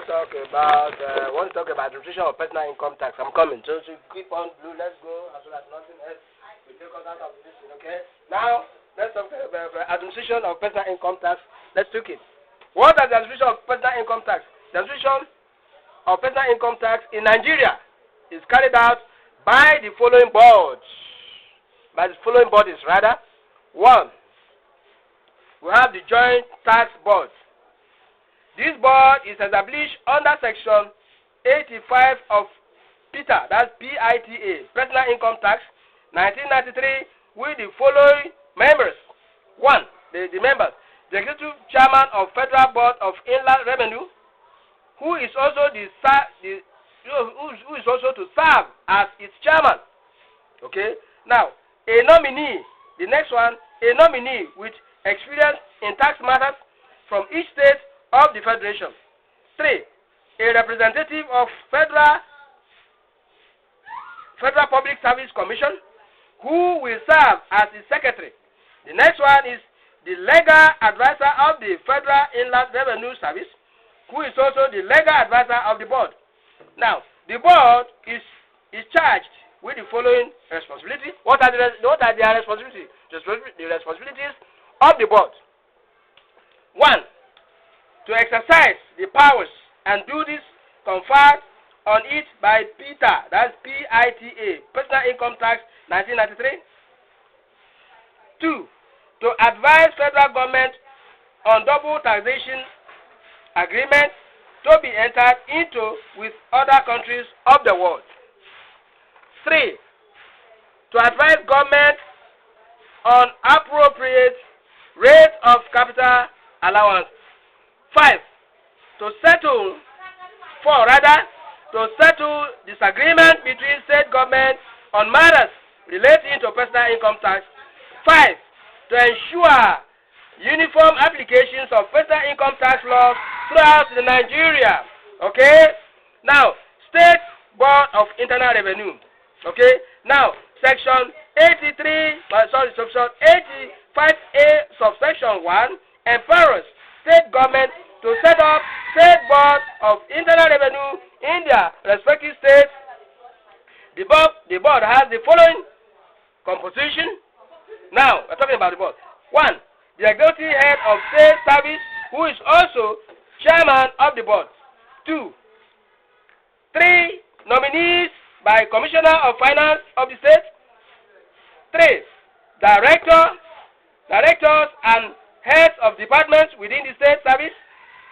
talk about administration of personal income tax. I'm coming. So keep on blue. Let's go as well as nothing else. We take us out of this. Okay. Now let's talk about administration of personal income tax. Let's take it. What is the administration of personal income tax? The administration of personal income tax in Nigeria is carried out by the following boards. By the following bodies, rather. 1. We have the Joint Tax Board. This board is established under Section 85 of PITA, that's PITA, Personal Income Tax, 1993, with the following members. 1. The members. The Executive Chairman of Federal Board of Inland Revenue, who is also to serve as its chairman. Okay. Now, a nominee. The next one, a nominee with experience in tax matters from each state of the Federation. 3. A representative of Federal Public Service Commission, who will serve as the secretary. The next one is the legal advisor of the Federal Inland Revenue Service, who is also the legal advisor of the board. Now, the board is charged with the following responsibilities. What are their responsibilities? The responsibilities of the board. 1. To exercise the powers and duties conferred on it by PITA, that's PITA, Personal Income Tax, 1993. 2. To advise federal government on double taxation agreements to be entered into with other countries of the world. 3. To advise government on appropriate rate of capital allowance. 5. To settle disagreement between state governments on matters relating to personal income tax. 5. To ensure uniform applications of personal income tax laws throughout Nigeria. Okay? Now, State Board of Internal Revenue. Okay? Now, Section 85A, subsection 1, empowers state government to set up state boards of internal revenue in their respective states. The board has the following composition. Now, we're talking about the board. 1. The executive head of state service, who is also chairman of the board. 2. 3. Nominees by Commissioner of Finance of the state. 3. Directors and heads of departments within the state service.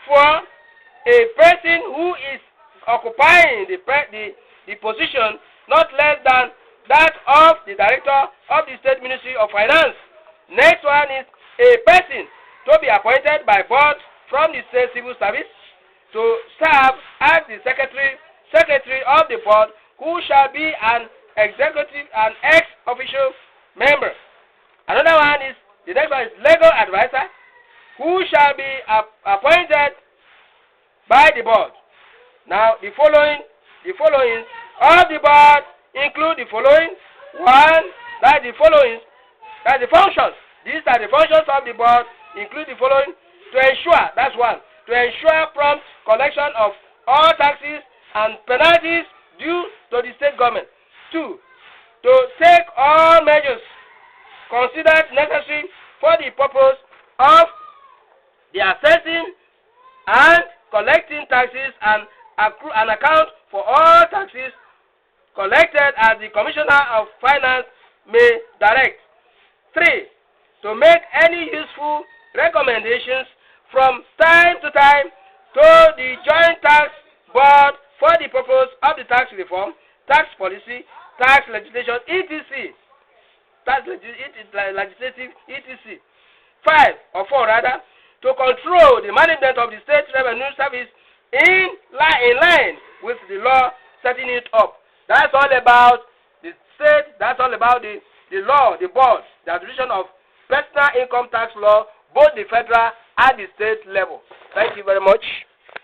4. A person who is occupying the position not less than that of the director of the State Ministry of Finance. Next one is a person to be appointed by board from the State Civil Service to serve as the secretary of the board, who shall be an executive and ex-official member. Another one is, the next one is legal advisor, who shall be appointed by the board. Now, the following of the board include the following. 1, that's the functions. These are the functions of the board, include the following. To ensure, that's 1, to ensure prompt collection of all taxes and penalties due to the state government. 2, to take all measures considered necessary for the purpose of the assessing and collecting taxes and account for all taxes collected as the Commissioner of Finance may direct. 3, to make any useful recommendations from time to time to the Joint Tax Board for the purpose of the tax reform, tax policy, tax legislation, etc. Legislative, etc. 5 or 4 rather, to control the management of the State Revenue Service in line with the law setting it up. That's all about the state, that's all about the law, the board, the administration of personal income tax law, both the federal and the state level. Thank you very much.